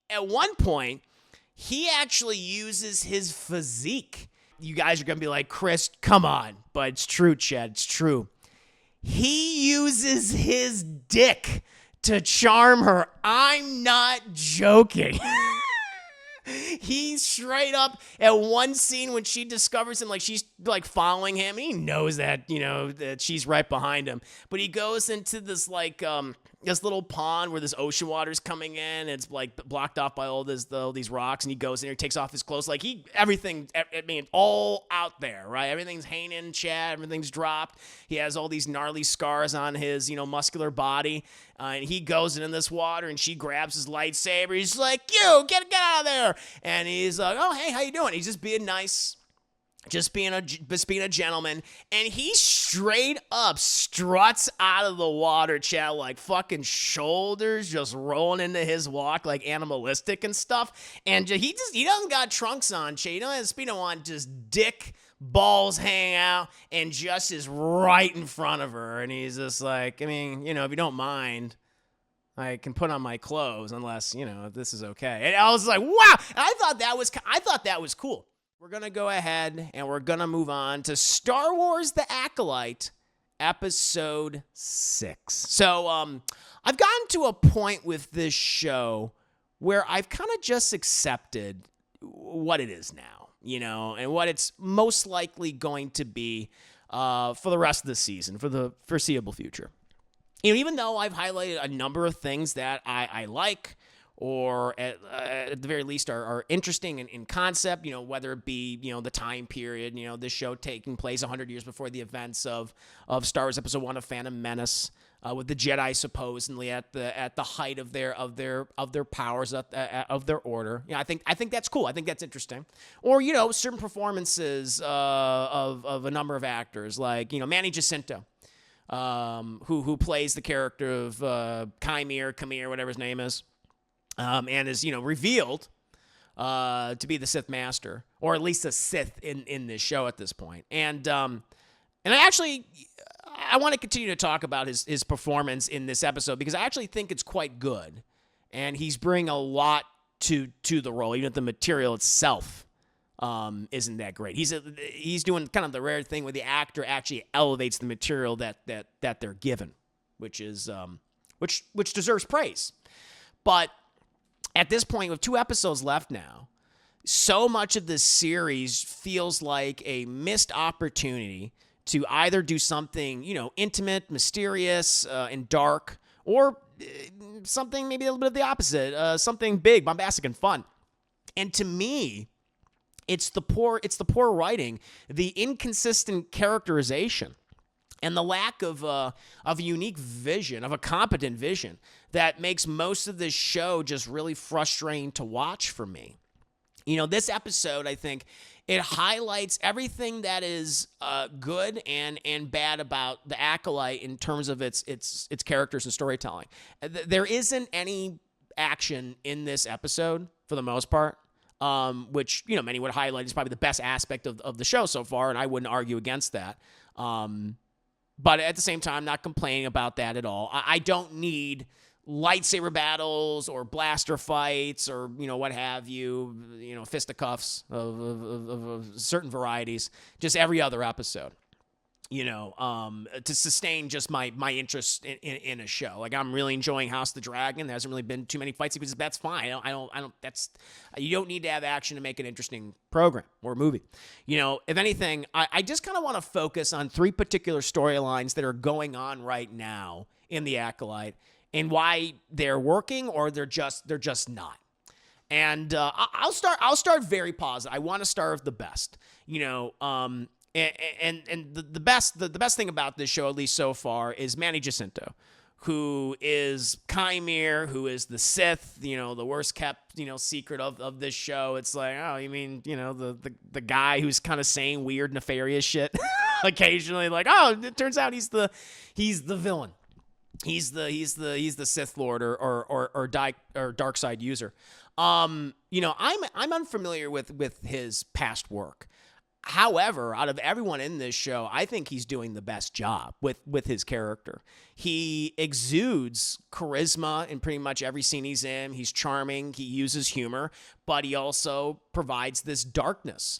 at one point, he actually uses his physique. You guys are going to be like, Chris, come on. But it's true, Chad. It's true. He uses his dick to charm her. I'm not joking. He's straight up at one scene when she discovers him, like she's like following him. He knows that, that she's right behind him. But he goes into this like this little pond where this ocean water's coming in. And it's like blocked off by all these rocks. And he goes in there, takes off his clothes. Like everything, all out there, right? Everything's hanging, Chad. Everything's dropped. He has all these gnarly scars on his, muscular body. And he goes in this water, and she grabs his lightsaber. He's like, "You get out of there!" And he's like, "Oh, hey, how you doing?" He's just being nice, just being a gentleman. And he straight up struts out of the water, Chad, like fucking shoulders just rolling into his walk, like animalistic and stuff. And he doesn't got trunks on, Chad. He doesn't have Speedo on, just dick. Balls hang out and just is right in front of her. And he's just like, if you don't mind, I can put on my clothes unless, if this is okay. And I was like, wow. And I thought that was cool. We're going to go ahead and we're going to move on to Star Wars The Acolyte, Episode 6. So I've gotten to a point with this show where I've kind of just accepted what it is now. And what it's most likely going to be for the rest of the season, for the foreseeable future. Even though I've highlighted a number of things that I like, or at the very least are interesting in concept, whether it be, the time period, this show taking place 100 years before the events of Star Wars Episode 1 of Phantom Menace, with the Jedi supposedly at the height of their powers, of their order. I think that's cool. I think that's interesting. Or certain performances of a number of actors, like Manny Jacinto, who plays the character of Khmer, whatever his name is, and is revealed to be the Sith Master, or at least a Sith in this show at this point. And I want to continue to talk about his performance in this episode, because I actually think it's quite good, and he's bringing a lot to the role, even if the material itself isn't that great. He's doing kind of the rare thing where the actor actually elevates the material that they're given, which is which deserves praise. But at this point, with 2 episodes left now, so much of this series feels like a missed opportunity to either do something, intimate, mysterious, and dark, or something maybe a little bit of the opposite, something big, bombastic, and fun. And to me, it's the poor writing, the inconsistent characterization, and the lack of a unique vision, of a competent vision, that makes most of this show just really frustrating to watch for me. This episode, I think, it highlights everything that is good and bad about the Acolyte in terms of its characters and storytelling. There isn't any action in this episode for the most part, which many would highlight is probably the best aspect of the show so far, and I wouldn't argue against that. But at the same time, not complaining about that at all. I don't need lightsaber battles or blaster fights or what have you, fisticuffs of certain varieties, just every other episode, to sustain just my interest in a show. Like, I'm really enjoying House of the Dragon. There hasn't really been too many fight sequences. That's fine. I don't you don't need to have action to make an interesting program or movie. If anything, I just kind of want to focus on 3 particular storylines that are going on right now in The Acolyte, and why they're working or they're just not. And I'll start very positive. I want to start with the best. And the best thing about this show, at least so far, is Manny Jacinto, who is Khmer, who is the Sith, the worst kept, secret of this show. It's like, oh, you mean, the guy who's kind of saying weird, nefarious shit occasionally, like, oh, it turns out he's the villain. He's the Sith Lord or dark side user. I'm unfamiliar with his past work. However, out of everyone in this show, I think he's doing the best job with his character. He exudes charisma in pretty much every scene he's in. He's charming. He uses humor, but he also provides this darkness,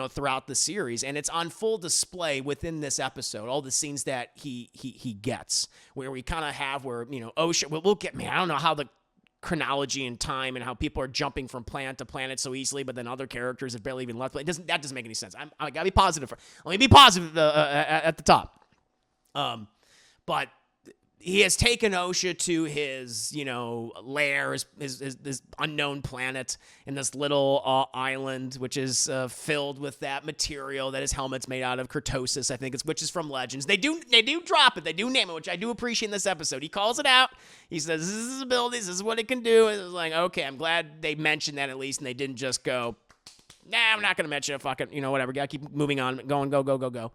throughout the series, and it's on full display within this episode. All the scenes that he gets, where we kind of have Osha. We'll get. Man, I don't know how the chronology and time and how people are jumping from planet to planet so easily, but then other characters have barely even left. That doesn't make any sense. I gotta be positive. Let me be positive at the top. But he has taken Osha to his, lair, his unknown planet in this little island, which is filled with that material that his helmet's made out of, kurtosis, I think which is from Legends. They do drop it. They do name it, which I do appreciate in this episode. He calls it out. He says, this is his abilities. This is what it can do. And it's like, okay, I'm glad they mentioned that at least, and they didn't just go, nah, I'm not going to mention it. Fuck it. Whatever. Got to keep moving on. Go.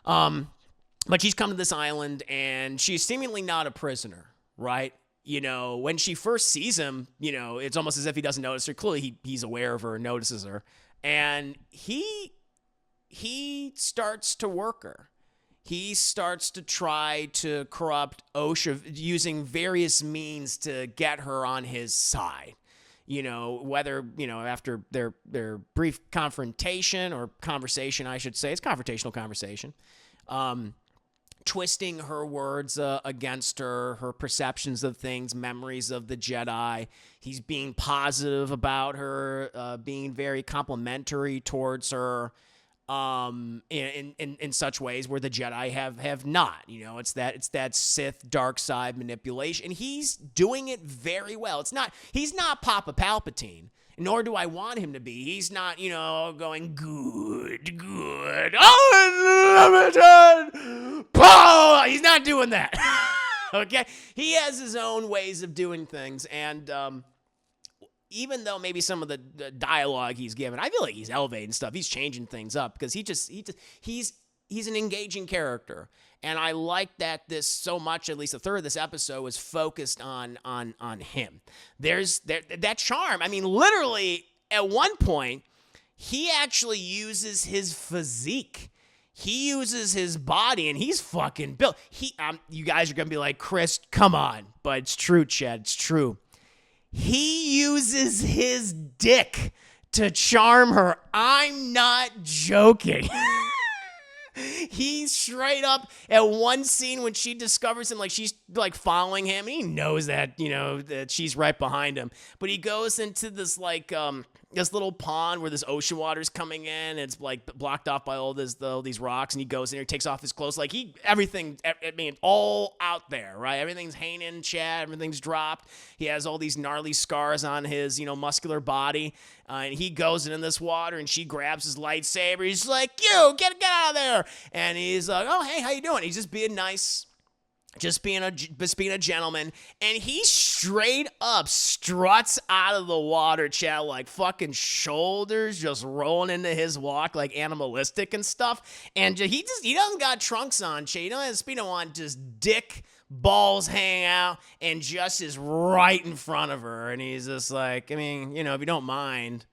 But she's come to this island, and she's seemingly not a prisoner, right? When she first sees him, it's almost as if he doesn't notice her. Clearly, he's aware of her and notices her. And he starts to work her. He starts to try to corrupt Osha using various means to get her on his side. Whether, after their brief confrontation or conversation, I should say. It's confrontational conversation. Twisting her words against her perceptions of things, memories of the Jedi. He's being positive about her, being very complimentary towards her, in such ways where the Jedi have not. It's that Sith dark side manipulation, and he's doing it very well. He's not Papa Palpatine. Nor do I want him to be. He's not, going good. Unlimited power. He's not doing that. Okay? He has his own ways of doing things. And even though maybe some of the dialogue he's given, I feel like he's elevating stuff. He's changing things up because he's an engaging character. And I like that this so much, at least a third of this episode, was focused on him. There's that charm. I mean, literally, at one point, he actually uses his physique. He uses his body, and he's fucking built. You guys are going to be like, Chris, come on. But it's true, Chad. It's true. He uses his dick to charm her. I'm not joking. He's straight up at one scene when she discovers him, like she's like following him. He knows that, that she's right behind him. But he goes into this this little pond where this ocean water's coming in. It's like blocked off by all these rocks, and he goes in there, takes off his clothes, everything. I mean, all out there, right? Everything's hanging, Chad. Everything's dropped. He has all these gnarly scars on his, muscular body. And he goes in this water, and she grabs his lightsaber. He's like, "You get out of there!" And he's like, "Oh, hey, how you doing?" He's just being nice. Just being a gentleman, and he straight up struts out of the water, Chad, like fucking shoulders just rolling into his walk, like animalistic and stuff. And he doesn't got trunks on, Chad. He doesn't have Speedo on, just dick balls hang out, and just is right in front of her. And he's just like, I mean, if you don't mind,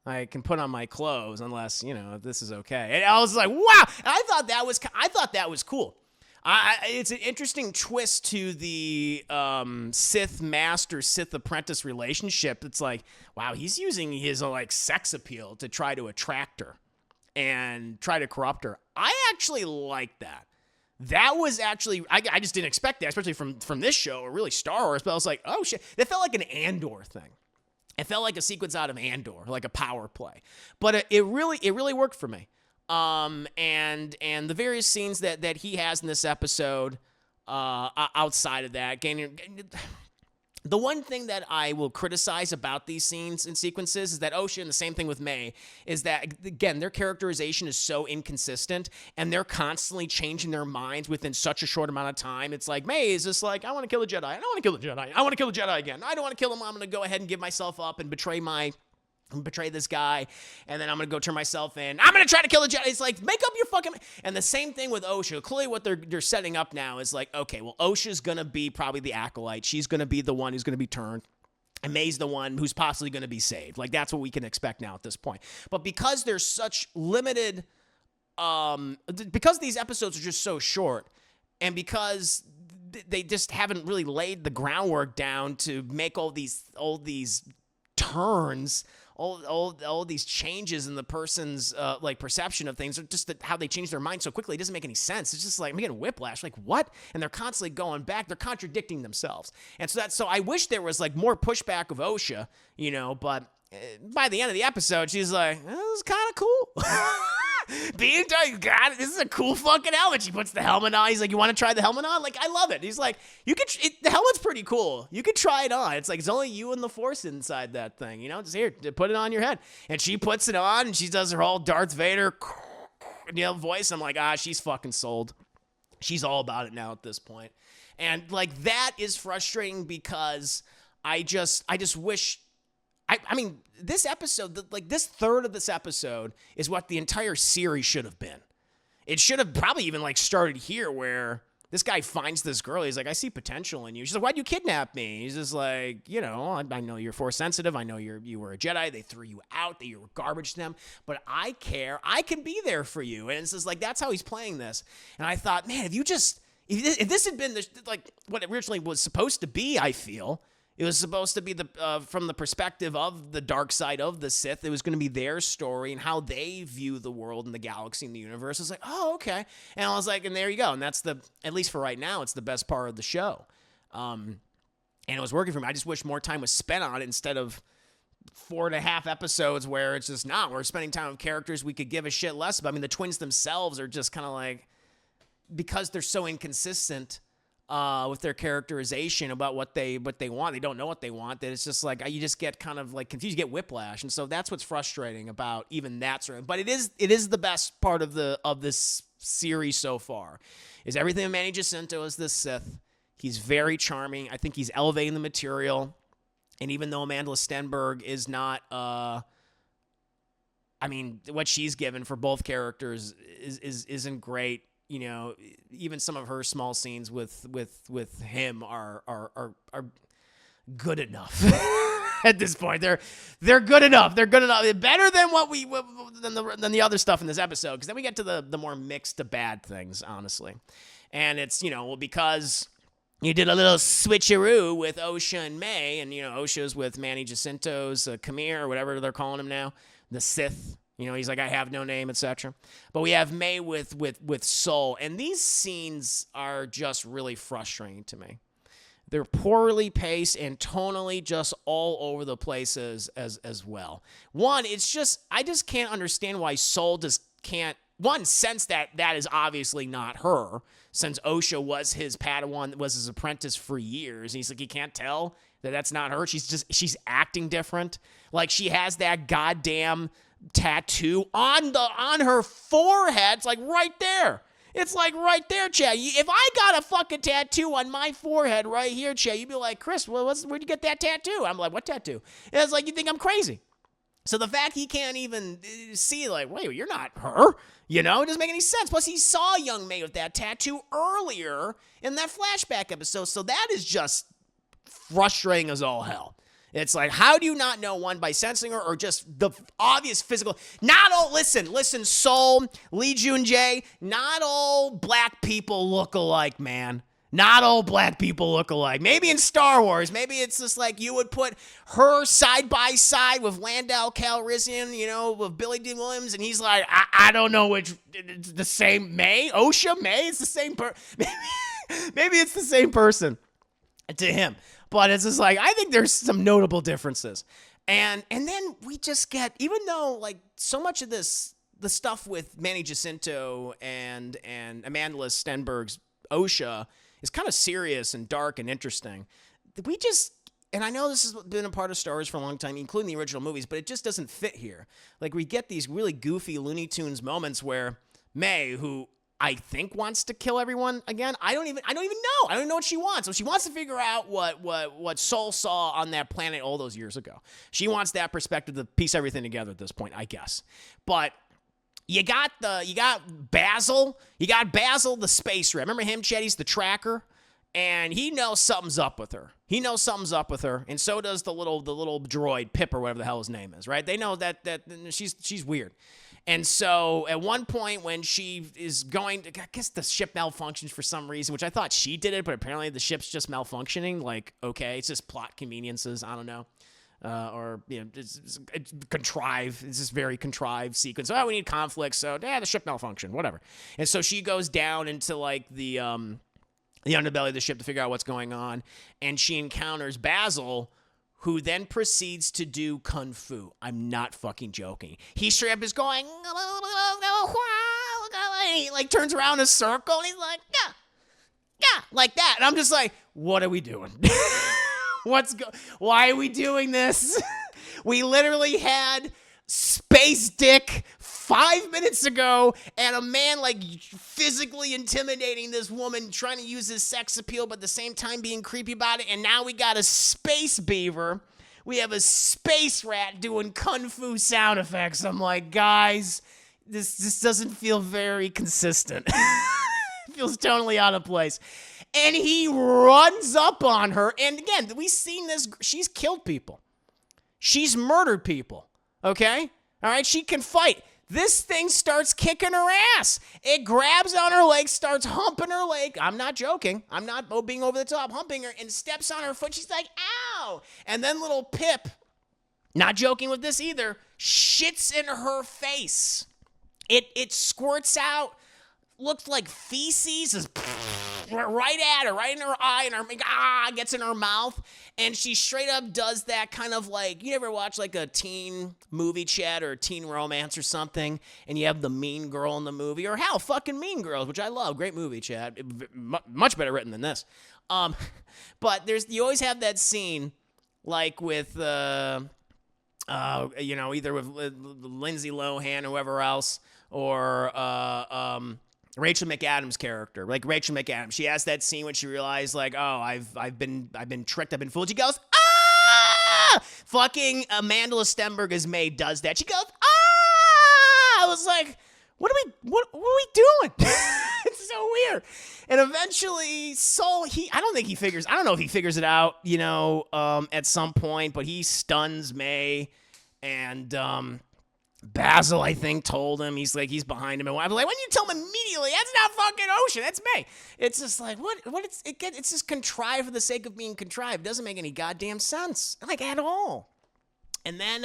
I can put on my clothes unless if this is okay. And I was like, wow. And I thought that was cool. It's an interesting twist to the Sith Master, Sith Apprentice relationship. It's like, wow, he's using his sex appeal to try to attract her and try to corrupt her. I actually like that. That was actually, I just didn't expect that, especially from this show or really Star Wars. But I was like, oh shit, that felt like an Andor thing. It felt like a sequence out of Andor, like a power play. But it really worked for me. And the various scenes that he has in this episode, outside of that, the one thing that I will criticize about these scenes and sequences is that Osha, and the same thing with May, is that, again, their characterization is so inconsistent, and they're constantly changing their minds within such a short amount of time. It's like, May is just like, I want to kill a Jedi. I don't want to kill a Jedi. I want to kill a Jedi again. I don't want to kill him. I'm going to go ahead and give myself up and betray this guy, and then I'm going to go turn myself in. I'm going to try to kill a Jedi. It's like, make up your fucking... And the same thing with Osha. Clearly what they're setting up now is like, okay, well, Osha's going to be probably the Acolyte. She's going to be the one who's going to be turned. And May's the one who's possibly going to be saved. Like, that's what we can expect now at this point. But because there's such limited, because these episodes are just so short, and because they just haven't really laid the groundwork down to make all these turns, all these changes in the person's like perception of things, or just how they change their mind so quickly, it doesn't make any sense. It's just like I'm getting whiplash. Like, what? And they're constantly going back. They're contradicting themselves. And so I wish there was like more pushback of Osha, but by the end of the episode, she's like, this is kind of cool. Being God, this is a cool fucking helmet. She puts the helmet on. He's like, you want to try the helmet on? Like, I love it. He's like, the helmet's pretty cool. You could try it on. It's like, it's only you and the Force inside that thing, just here, put it on your head. And she puts it on, and she does her whole Darth Vader, voice. I'm like, she's fucking sold. She's all about it now at this point. And like, that is frustrating because I just wish, I mean, this episode, like this third of this episode is what the entire series should have been. It should have probably even like started here where this guy finds this girl. He's like, I see potential in you. She's like, why'd you kidnap me? He's just like, I know you're Force sensitive. I know you were a Jedi. They threw you out. That you were garbage to them. But I care. I can be there for you. And it's just like, that's how he's playing this. And I thought, man, if this had been like what it originally was supposed to be, I feel. It was supposed to be from the perspective of the dark side of the Sith. It was going to be their story and how they view the world and the galaxy and the universe. I was like, oh, okay. And I was like, and there you go. And that's at least for right now, it's the best part of the show. And it was working for me. I just wish more time was spent on it instead of 4.5 episodes where it's just not. We're spending time with characters we could give a shit less about. I mean, the twins themselves are just kind of like, because they're so inconsistent with their characterization about what they want. They don't know what they want. That it's just like you just get kind of like confused. You get whiplash, and so that's what's frustrating about even that sort of. But it is the best part of this series so far. Is everything with Manny Jacinto as this Sith. He's very charming. I think he's elevating the material, and even though Amanda Stenberg is not, I mean, what she's given for both characters isn't great. Even some of her small scenes with him are good enough. At this point, they're good enough. They're good enough. They're better than than the other stuff in this episode. Because then we get to the more mixed to bad things, honestly. And it's because you did a little switcheroo with Osha and May, and Osha's with Manny Jacinto's Khmer or whatever they're calling him now, the Sith. He's like, I have no name, etc. But we have May with Soul, and these scenes are just really frustrating to me. They're poorly paced and tonally just all over the place as well. One, I just can't understand why Soul just can't, sense that is obviously not her, since Osha was his Padawan, was his apprentice for years. And he's like, he can't tell that that's not her. She's acting different. Like, she has that goddamn tattoo on her forehead. It's like right there. It's like right there, Chad. If I got a fucking tattoo on my forehead right here, Chad, you'd be like, Chris, where'd you get that tattoo? I'm like, what tattoo? And it's like, you think I'm crazy. So the fact he can't even see, like, wait, you're not her, it doesn't make any sense. Plus, he saw young May with that tattoo earlier in that flashback episode. So that is just frustrating as all hell. It's like, how do you not know, one, by sensing her, or just the obvious physical? Listen, Soul, Lee Jun-jae, not all black people look alike, man. Not all black people look alike. Maybe in Star Wars, maybe it's just like you would put her side by side with Landau Calrissian, with Billy D. Williams, and he's like, I don't know which, it's the same Osha May, it's the same maybe it's the same person to him. But it's just like, I think there's some notable differences. And then we just get, even though like so much of the stuff with Manny Jacinto and Amanda Stenberg's Osha is kind of serious and dark and interesting. And I know this has been a part of Star Wars for a long time, including the original movies, but it just doesn't fit here. Like, we get these really goofy Looney Tunes moments where May, who I think wants to kill everyone again. I don't even know. I don't know what she wants. So she wants to figure out what Soul saw on that planet all those years ago. She wants that perspective to piece everything together at this point, I guess. But you got Basil. You got Basil, the space rat. Remember him, Chad? He's the tracker. And he knows something's up with her. And so does the little droid Pip or whatever the hell his name is, right? They know that she's weird. And so at one point when she is going to, I guess the ship malfunctions for some reason, which I thought she did it, but apparently the ship's just malfunctioning. Like, okay, it's just plot conveniences. I don't know. Or, you know, it's contrived. It's this very contrived sequence. Oh, we need conflict. So, the ship malfunctioned, whatever. And so she goes down into like the underbelly of the ship to figure out what's going on. And she encounters Basil, who then proceeds to do kung fu. I'm not fucking joking. He straight up is going, he like turns around in a circle and he's like, yeah, like that. And I'm just like, what are we doing? Why are we doing this? We literally had Space Dick 5 minutes ago and a man like physically intimidating this woman, trying to use his sex appeal, but at the same time being creepy about it. And now we got a space beaver. We have a space rat doing kung fu sound effects. I'm like, guys, this doesn't feel very consistent. It feels totally out of place. And he runs up on her. And again, we've seen this. She's killed people. She's murdered people. Okay? All right? She can fight. This thing starts kicking her ass. It grabs on her leg, starts humping her leg. I'm not joking. I'm not being over the top, humping her, and steps on her foot. She's like, ow. And then little Pip, not joking with this either, shits in her face. It squirts out. Looks like feces is right at her, right in her eye, and her gets in her mouth, and she straight up does that kind of like, you ever watch like a teen movie chat or a teen romance or something, and you have the mean girl in the movie, or hell, fucking Mean Girls, which I love, great movie chat, much better written than this. But you always have that scene like with either with Lindsay Lohan or whoever else, or Rachel McAdams' character, like Rachel McAdams, she has that scene when she realized, like, oh, I've been tricked, I've been fooled. She goes, ah! Fucking Amanda Stenberg's maid does that. She goes, ah! I was like, what are we doing? It's so weird. And eventually, I don't know if he figures it out, at some point, but he stuns May, and Basil, I think, told him, he's behind him. And I'm like, why didn't you tell him immediately? That's not fucking Ocean. That's May. It's just like, it's just contrived for the sake of being contrived. It doesn't make any goddamn sense. Like, at all. And then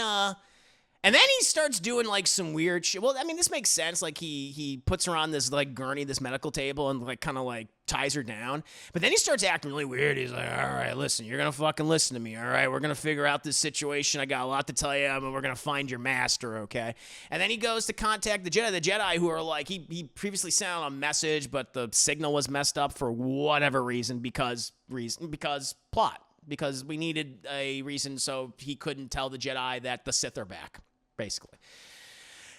he starts doing, like, some weird shit. Well, I mean, this makes sense. Like, he puts her on this, like, gurney, this medical table, and, like, kind of, like, ties her down. But then he starts acting really weird. He's like, all right, listen, you're going to fucking listen to me, all right? We're going to figure out this situation. I got a lot to tell you, and we're going to find your master, okay? And then he goes to contact the Jedi. The Jedi who are, like, he previously sent out a message, but the signal was messed up for whatever reason, because plot. Because we needed a reason so he couldn't tell the Jedi that the Sith are back, basically.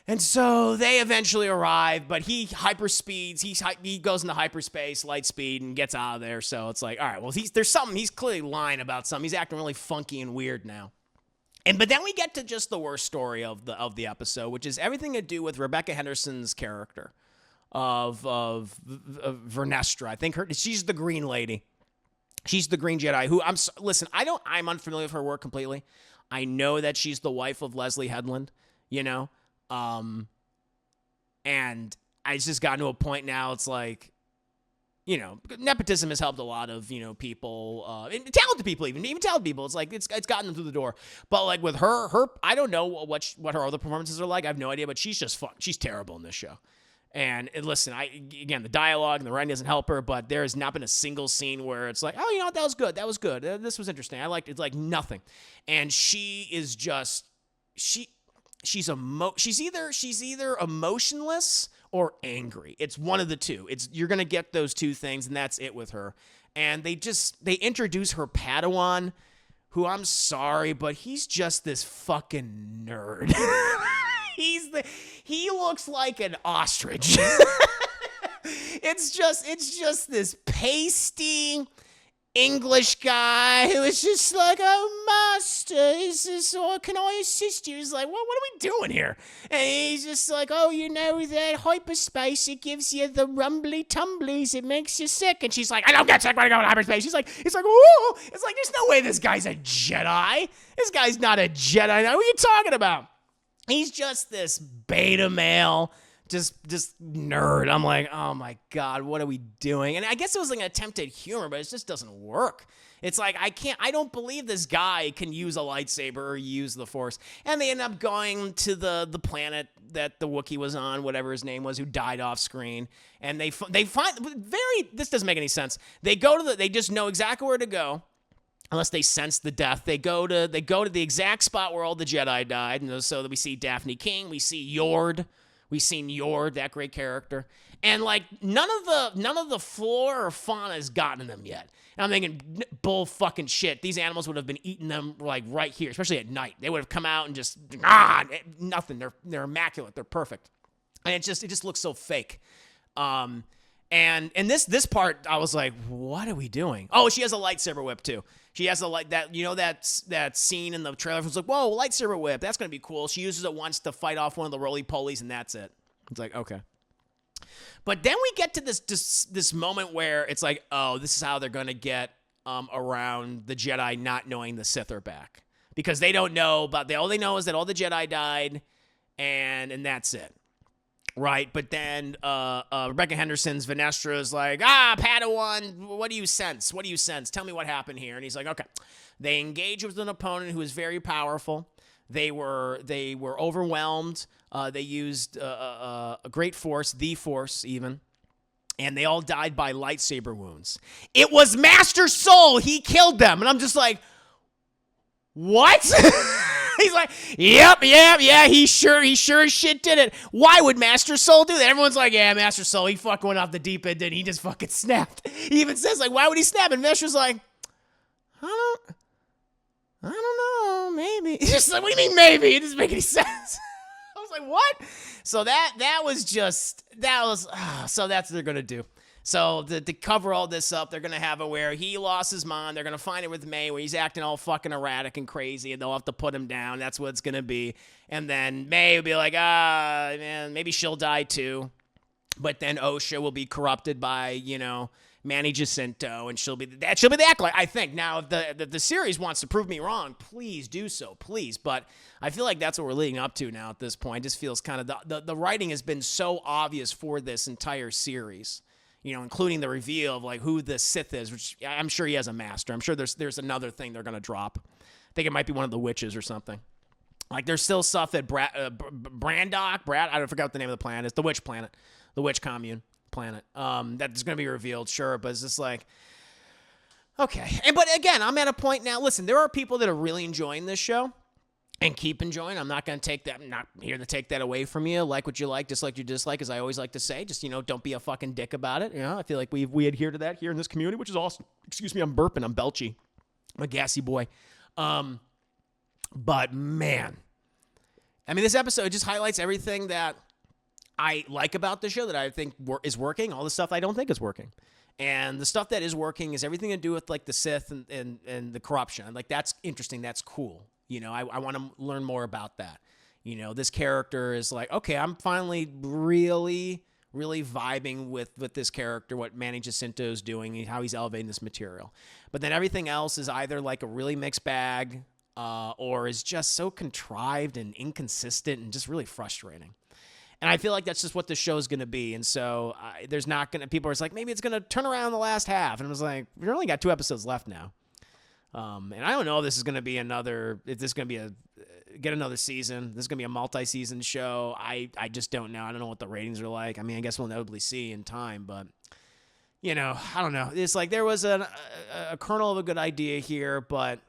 And so they eventually arrive, but he hyperspeeds. He goes into hyperspace, light speed, and gets out of there. So it's like, all right, well, there's something. He's clearly lying about something. He's acting really funky and weird now. But then we get to just the worst story of the episode, which is everything to do with Rebecca Henderson's character of Vernestra. I think she's the Green Lady. She's the Green Jedi. Who I'm unfamiliar with her work completely. I know that she's the wife of Leslie Headland, and I just gotten to a point now, it's like, nepotism has helped a lot of, people, talented people, even talented people. It's like, it's gotten them through the door. But like with her, I don't know what her other performances are like. I have no idea, but she's just she's terrible in this show. And listen, again, the dialogue and the writing doesn't help her, but there has not been a single scene where it's like, oh, that was good. That was good. This was interesting. I liked it. It's like nothing. And she is just, she's either emotionless or angry. It's one of the two. You're going to get those two things, and that's it with her. And they introduce her Padawan, who, I'm sorry, but he's just this fucking nerd. He looks like an ostrich. It's just this pasty, English guy who was just like, oh, master, is this, or can I assist you? He's like, what are we doing here? And he's just like, oh, you know, that hyperspace, it gives you the rumbly tumblies, it makes you sick. And she's like, I don't get sick when I go to hyperspace. She's like, ooh, it's like, there's no way this guy's a Jedi. This guy's not a Jedi. What are you talking about? He's just this beta male, just nerd. I'm like, oh my God, what are we doing? And I guess it was like an attempt at humor, but it just doesn't work. It's like, I don't believe this guy can use a lightsaber or use the Force. And they end up going to the planet that the Wookiee was on, whatever his name was, who died off screen. And they find this doesn't make any sense. They just know exactly where to go. Unless they sense the death, they go to the exact spot where all the Jedi died. And so that we see Daphne King, we see Yord. We've seen Yord, that great character. And, like, none of the flora or fauna has gotten them yet. And I'm thinking, bull fucking shit. These animals would have been eating them, like, right here, especially at night. They would have come out and just, nothing. They're immaculate. They're perfect. And it just looks so fake. And this part, I was like, what are we doing? Oh, she has a lightsaber whip, too. She has that scene in the trailer. It was like, whoa, lightsaber whip. That's going to be cool. She uses it once to fight off one of the roly-polies, and that's it. It's like, okay. But then we get to this moment where it's like, oh, this is how they're going to get around the Jedi not knowing the Sith are back. Because they don't know, all they know is that all the Jedi died, and that's it. Right, but then Rebecca Henderson's Vanestra is like, Padawan, what do you sense? What do you sense? Tell me what happened here. And he's like, okay. They engage with an opponent who is very powerful. They were overwhelmed. They used a great force, the Force even. And they all died by lightsaber wounds. It was Master Soul. He killed them. And I'm just like, what? He's like, yep, he sure as shit did it. Why would Master Soul do that? Everyone's like, yeah, Master Soul, he fucking went off the deep end and he just fucking snapped. He even says, like, why would he snap? And Master's like, I don't know, maybe. He's just like, what do you mean maybe? It doesn't make any sense. I was like, what? So so that's what they're going to do. So to cover all this up, they're going to have it where he lost his mind. They're going to find it with May where he's acting all fucking erratic and crazy, and they'll have to put him down. That's what it's going to be. And then May will be like, man, maybe she'll die too. But then Osha will be corrupted by, Manny Jacinto, and she'll be the Acolyte, I think. Now, if the series wants to prove me wrong, please do so, please. But I feel like that's what we're leading up to now at this point. It just feels kind of the writing has been so obvious for this entire series. Including the reveal of like who the Sith is, which I'm sure he has a master. I'm sure there's another thing they're gonna drop. I think it might be one of the witches or something. Like there's still stuff at Brandok, I don't forget what the name of the planet is. The witch planet, the witch commune planet. That's gonna be revealed, sure, but it's just like, okay. But again, I'm at a point now. Listen, there are people that are really enjoying this show. And keep enjoying. I'm not going to take that. I'm not here to take that away from you. Like what you like, dislike what you dislike, as I always like to say. Just, don't be a fucking dick about it. I feel like we adhere to that here in this community, which is awesome. Excuse me, I'm burping. I'm belchy. I'm a gassy boy. But, man. I mean, this episode just highlights everything that I like about the show that I think is working. All the stuff I don't think is working. And the stuff that is working is everything to do with, like, the Sith and the corruption. Like, that's interesting. That's cool. I want to learn more about that. This character is like, okay, I'm finally really, really vibing with this character, what Manny Jacinto is doing, how he's elevating this material. But then everything else is either like a really mixed bag or is just so contrived and inconsistent and just really frustrating. And I feel like that's just what the show is going to be. And so there's not going to, people are like, maybe it's going to turn around in the last half. And I was like, we only got 2 episodes left now. And I don't know if this is going to be get another season. This is going to be a multi-season show. I just don't know. I don't know what the ratings are like. I mean, I guess we'll inevitably see in time, but I don't know. It's like there was a kernel of a good idea here, but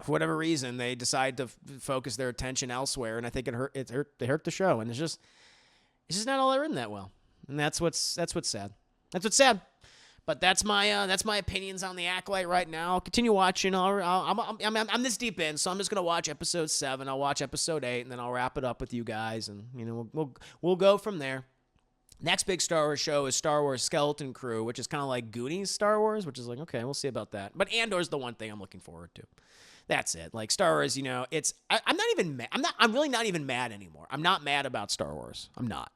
for whatever reason, they decide to focus their attention elsewhere. And I think it hurt the show. And it's just not all written that well. And that's what's sad. That's what's sad. But that's my opinions on the Acolyte right now. I'll continue watching. I'm this deep in, so I'm just gonna watch episode 7. I'll watch episode 8, and then I'll wrap it up with you guys, and we'll go from there. Next big Star Wars show is Star Wars Skeleton Crew, which is kind of like Goonies Star Wars, which is like, okay, we'll see about that. But Andor's the one thing I'm looking forward to. That's it. Like Star Wars, you know, I'm not even mad. I'm really not even mad anymore. I'm not mad about Star Wars. I'm not.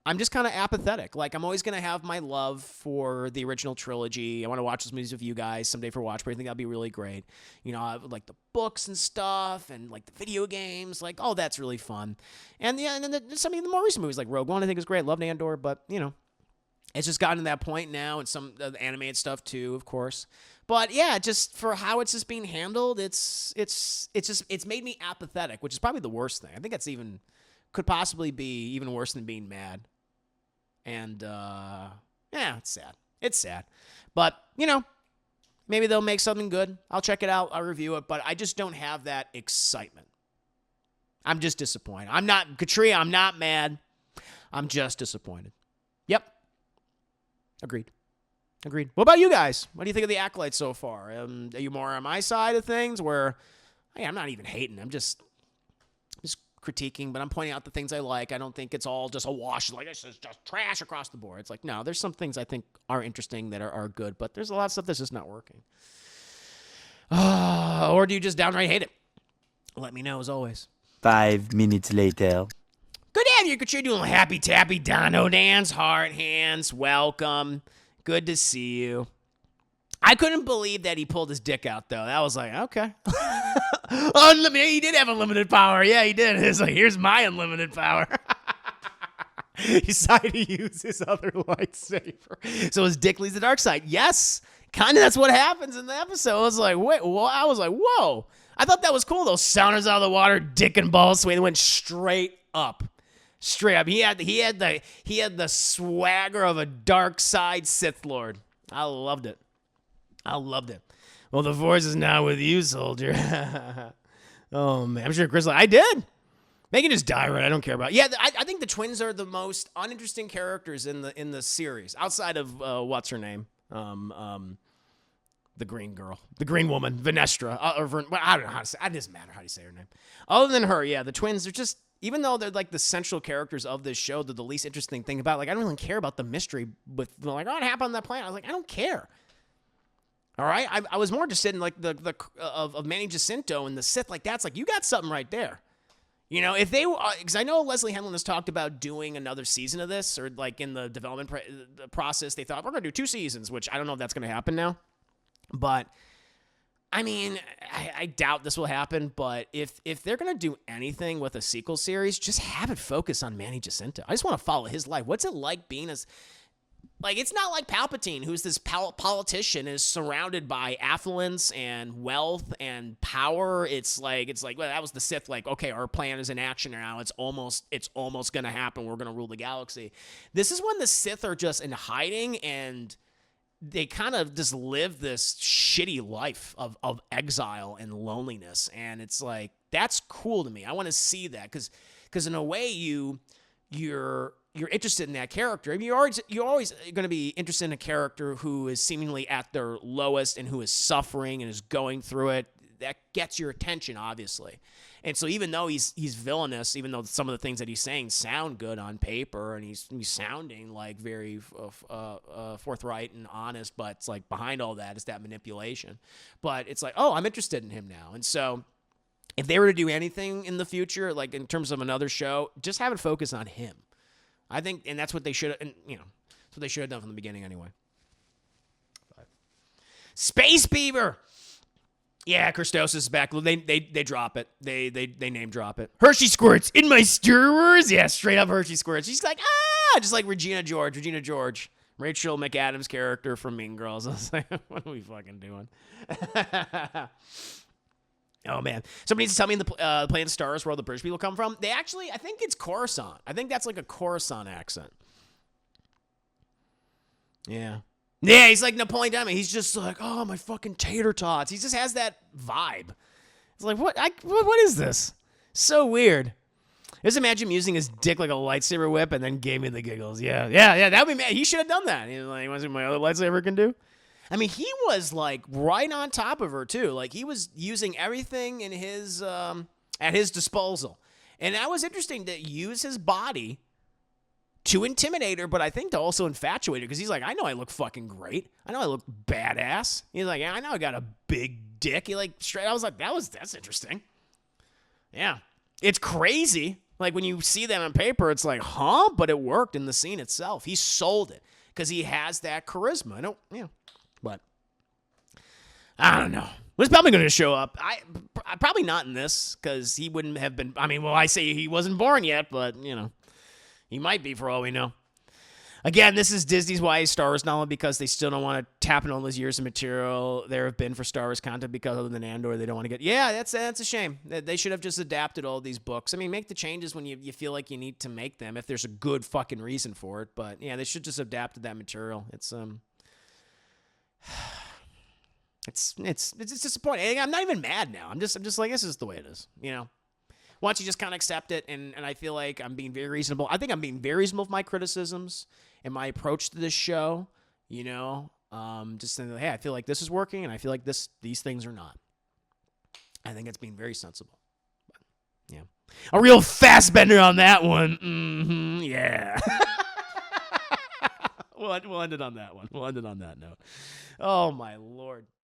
I'm just kind of apathetic. Like, I'm always going to have my love for the original trilogy. I want to watch those movies with you guys someday for Watch Party. I think that'd be really great. You know, I would like the books and stuff and like the video games. Like, oh, that's really fun. And yeah, and then some of the more recent movies like Rogue One, I think is great. Loved Andor, but you know, it's just gotten to that point now, and some of the animated stuff too, of course. But yeah, just for how it's just being handled, it's made me apathetic, which is probably the worst thing. I think that's could possibly be even worse than being mad. And yeah, it's sad. It's sad. But, you know, maybe they'll make something good. I'll check it out. I'll review it. But I just don't have that excitement. I'm just disappointed. I'm not mad. I'm just disappointed. Yep. Agreed. What about you guys? What do you think of the Acolyte so far? Are you more on my side of things where, hey, I'm not even hating. I'm just critiquing, but I'm pointing out the things I like. I don't think it's all just a wash, like it's just trash across the board. It's like, no, there's some things I think are interesting that are good, but there's a lot of stuff that's just not working. Or do you just downright hate it? Let me know, as always. 5 minutes later. Good to have you. You're doing happy tappy Dono dance, heart hands, welcome. Good to see you. I couldn't believe that he pulled his dick out, though. That was like, okay. He did have unlimited power. Yeah, he did. It's like, here's my unlimited power. He decided to use his other lightsaber. So his dick leads the dark side. Yes. Kind of that's what happens in the episode. I was like, wait, well, I was like, whoa. I thought that was cool. Those sounders out of the water, dick and balls swing. They went straight up. Straight up. He had the swagger of a dark side Sith Lord. I loved it. Well, the Force is now with you, soldier. Oh, man. I'm sure Chris, I did. They can just die, right? I don't care about it. Yeah, I think the twins are the most uninteresting characters in the series, outside of, what's her name? The green girl. The green woman. Vanestra. I don't know how to say it. It doesn't matter how you say her name. Other than her, yeah, the twins are just, even though they're like the central characters of this show, they're the least interesting thing about it. Like, I don't really care about the mystery with, like, oh, what happened on that planet? I was like, I don't care. All right, I was more interested in like the of Manny Jacinto and the Sith. Like that's like you got something right there. You know, if they because I know Leslie Henlin has talked about doing another season of this, or like in the development process, they thought we're gonna do 2 seasons, which I don't know if that's gonna happen now. But I mean, I doubt this will happen. But if they're gonna do anything with a sequel series, just have it focus on Manny Jacinto. I just want to follow his life. What's it like being as like, it's not like Palpatine, who's this politician, is surrounded by affluence and wealth and power. It's like, well, that was the Sith. Like, okay, our plan is in action now. It's almost going to happen. We're going to rule the galaxy. This is when the Sith are just in hiding, and they kind of just live this shitty life of exile and loneliness. And it's like, that's cool to me. I want to see that because in a way you're interested in that character. I mean, you're always going to be interested in a character who is seemingly at their lowest and who is suffering and is going through it. That gets your attention, obviously. And so even though he's villainous, even though some of the things that he's saying sound good on paper, and he's sounding like very forthright and honest, but it's like behind all that is that manipulation. But it's like, oh, I'm interested in him now. And so if they were to do anything in the future, like in terms of another show, just have it focus on him. I think, and that's what they should have, and you know, that's what they should have done from the beginning anyway. Space Beaver. Yeah, Christos is back. They drop it. They name drop it. Hershey squirts in my Star Wars. Yeah, straight up Hershey squirts. She's like, just like Regina George, Rachel McAdams' character from Mean Girls. I was like, what are we fucking doing? Oh, man. Somebody needs to tell me in the planet Star Wars where all the British people come from. They actually, I think it's Coruscant. I think that's like a Coruscant accent. Yeah. Yeah, he's like Napoleon Dynamite. He's just like, oh, my fucking tater tots. He just has that vibe. It's like, what is this? So weird. Just imagine him using his dick like a lightsaber whip and then gave me the giggles. Yeah. That would be mad. He should have done that. He was like, you want to see what my other lightsaber can do? I mean, he was like right on top of her too. Like he was using everything in his at his disposal, and that was interesting to use his body to intimidate her, but I think to also infatuate her, because he's like, I know I look fucking great. I know I look badass. He's like, yeah, I know I got a big dick. He like straight. I was like, that's interesting. Yeah, it's crazy. Like when you see that on paper, it's like, huh? But it worked in the scene itself. He sold it because he has that charisma. I don't, but I don't know. Was probably going to show up. I probably not in this because he wouldn't have been. I mean, well, I say he wasn't born yet, but he might be for all we know. Again, this is Disney's wise Star Wars novel because they still don't want to tap in all those years of material there have been for Star Wars content because other than Andor, they don't want to get. Yeah, that's a shame. They should have just adapted all these books. I mean, make the changes when you feel like you need to make them if there's a good fucking reason for it. But yeah, they should just adapted that material. It's disappointing. I'm not even mad now. I'm just like, this is the way it is, Once you just kind of accept it, and I feel like I'm being very reasonable. I think I'm being very reasonable with my criticisms and my approach to this show, just saying, hey, I feel like this is working, and I feel like these things are not. I think it's being very sensible. But, yeah. A real fast bender on that one. Mm-hmm, yeah. We'll end it on that one. We'll end it on that note. Oh, my Lord.